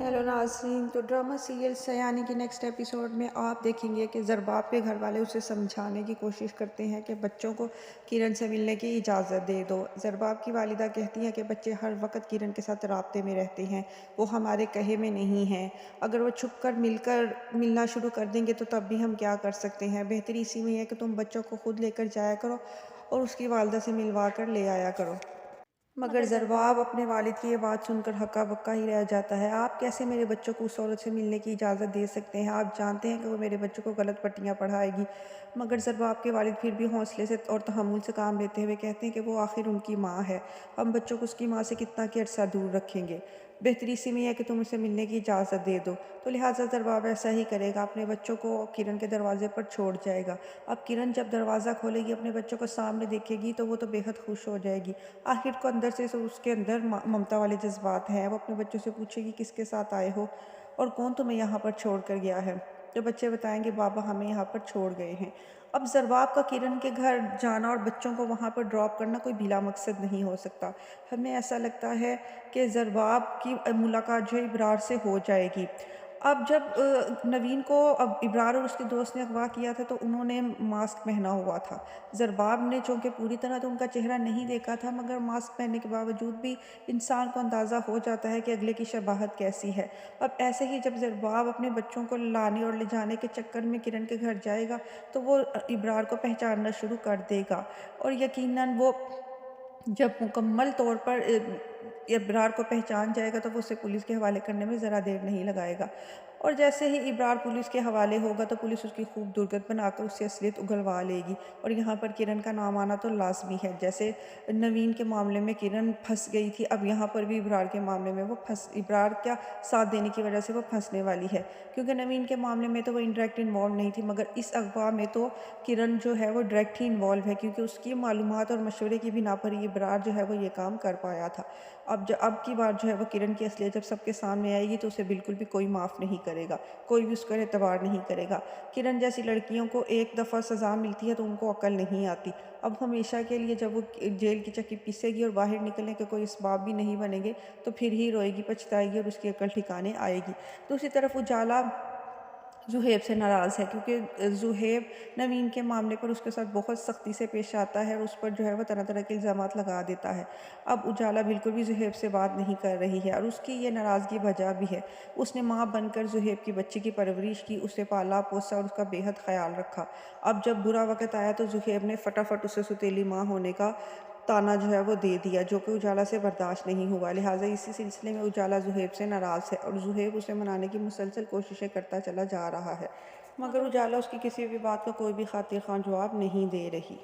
Hello ناظرین، تو drama serial سیانی کی نیکسٹ ایپیسوڈ میں آپ دیکھیں گے کہ زرباب کے گھر والے اسے سمجھانے کی کوشش کرتے ہیں کہ بچوں کو کرن سے ملنے کی اجازت دے دو۔ زرباب کی والدہ کہتی ہیں کہ بچے ہر وقت کرن کے ساتھ رابطے میں رہتے ہیں، وہ ہمارے کہے میں نہیں ہیں، اگر وہ چھپ کر ملنا شروع کر دیں گے تو تب بھی ہم کیا کر سکتے ہیں، بہتری اسی میں ہے کہ تم بچوں کو خود لے کر جایا کرو اور اس کی والدہ سے ملوا کر لے آیا کرو۔ مگر زرباب اپنے والد کی یہ بات سن کر ہکا بکا ہی رہ جاتا ہے۔ آپ کیسے میرے بچوں کو اس عورت سے ملنے کی اجازت دے سکتے ہیں؟ آپ جانتے ہیں کہ وہ میرے بچوں کو غلط پٹیاں پڑھائے گی۔ مگر زرباب کے والد پھر بھی حوصلے سے اور تحمل سے کام لیتے ہوئے کہتے ہیں کہ وہ آخر ان کی ماں ہے، ہم بچوں کو اس کی ماں سے کتنا کہ عرصہ دور رکھیں گے، بہتری اسی میں ہے کہ تم اسے ملنے کی اجازت دے دو۔ تو لہٰذا زرباب ایسا ہی کرے گا، اپنے بچوں کو کرن کے دروازے پر چھوڑ جائے گا۔ اب کرن جب دروازہ کھولے گی، اپنے بچوں کو سامنے دیکھے گی تو وہ تو بے حد خوش ہو جائے گی۔ آخر کو اندر سے اس کے اندر ممتا والے جذبات ہیں، وہ اپنے بچوں سے پوچھے گی کس کے ساتھ آئے ہو اور کون تمہیں یہاں پر چھوڑ کر گیا ہے؟ تو بچے بتائیں گے بابا ہمیں یہاں پر چھوڑ گئے ہیں۔ اب زرباب کا کرن کے گھر جانا اور بچوں کو وہاں پر ڈراپ کرنا کوئی بلا مقصد نہیں ہو سکتا۔ ہمیں ایسا لگتا ہے کہ زرباب کی ملاقات جو ابرار سے ہو جائے گی۔ اب جب نوین کو ابرار اور اس کے دوست نے اغوا کیا تھا تو انہوں نے ماسک پہنا ہوا تھا۔ زرباب نے چونکہ پوری طرح تو ان کا چہرہ نہیں دیکھا تھا، مگر ماسک پہننے کے باوجود بھی انسان کو اندازہ ہو جاتا ہے کہ اگلے کی شباہت کیسی ہے۔ اب ایسے ہی جب زرباب اپنے بچوں کو لانے اور لے جانے کے چکر میں کرن کے گھر جائے گا تو وہ ابرار کو پہچاننا شروع کر دے گا، اور یقیناً وہ جب مکمل طور پر ابرار کو پہچان جائے گا تو وہ اسے پولیس کے حوالے کرنے میں ذرا دیر نہیں لگائے گا، اور جیسے ہی ابرار پولیس کے حوالے ہوگا تو پولیس اس کی خوب درگت بنا کر اس سے اصلیت اگلوا لے گی، اور یہاں پر کرن کا نام آنا تو لازمی ہے۔ جیسے نوین کے معاملے میں کرن پھنس گئی تھی، اب یہاں پر بھی ابرار کے معاملے میں ابرار کا ساتھ دینے کی وجہ سے وہ پھنسنے والی ہے، کیونکہ نوین کے معاملے میں تو وہ انڈائریکٹ انوالو نہیں تھی، مگر اس اغوا میں تو کرن جو ہے وہ ڈائریکٹ ہی انوالو ہے، کیونکہ اس کی معلومات اور مشورے کی بنا پر ہی ابرار جو ہے وہ یہ کام کر پایا تھا۔ اب کی بار جو ہے وہ کرن کی اصلیت جب سب کے سامنے آئے گی تو اسے بالکل بھی کوئی معاف نہیں کرے گا، کوئی بھی اس کا اعتبار نہیں کرے گا۔ کرن جیسی لڑکیوں کو ایک دفعہ سزا ملتی ہے تو ان کو عقل نہیں آتی، اب ہمیشہ کے لیے جب وہ جیل کی چکی پیسے گی اور باہر نکلنے کے کوئی اسباب بھی نہیں بنیں گے تو پھر ہی روئے گی، پچھتائے گی اور اس کی عقل ٹھکانے آئے گی۔ دوسری طرف اجالا زہیب سے ناراض ہے، کیونکہ زہیب نوین کے معاملے پر اس کے ساتھ بہت سختی سے پیش آتا ہے اور اس پر جو ہے وہ طرح طرح کے الزامات لگا دیتا ہے۔ اب اجالا بالکل بھی زہیب سے بات نہیں کر رہی ہے، اور اس کی یہ ناراضگی وجہ بھی ہے، اس نے ماں بن کر زہیب کی بچی کی پرورش کی، اسے پالا پوسا اور اس کا بے حد خیال رکھا۔ اب جب برا وقت آیا تو زہیب نے فٹافٹ اسے ستیلی ماں ہونے کا تانا جو ہے وہ دے دیا، جو کہ اجالا سے برداشت نہیں ہوا، لہٰذا اسی سلسلے میں اجالا زہیب سے ناراض ہے اور زہیب اسے منانے کی مسلسل کوششیں کرتا چلا جا رہا ہے، مگر اجالا اس کی کسی بھی بات کا کوئی بھی خاطر خواہ جواب نہیں دے رہی۔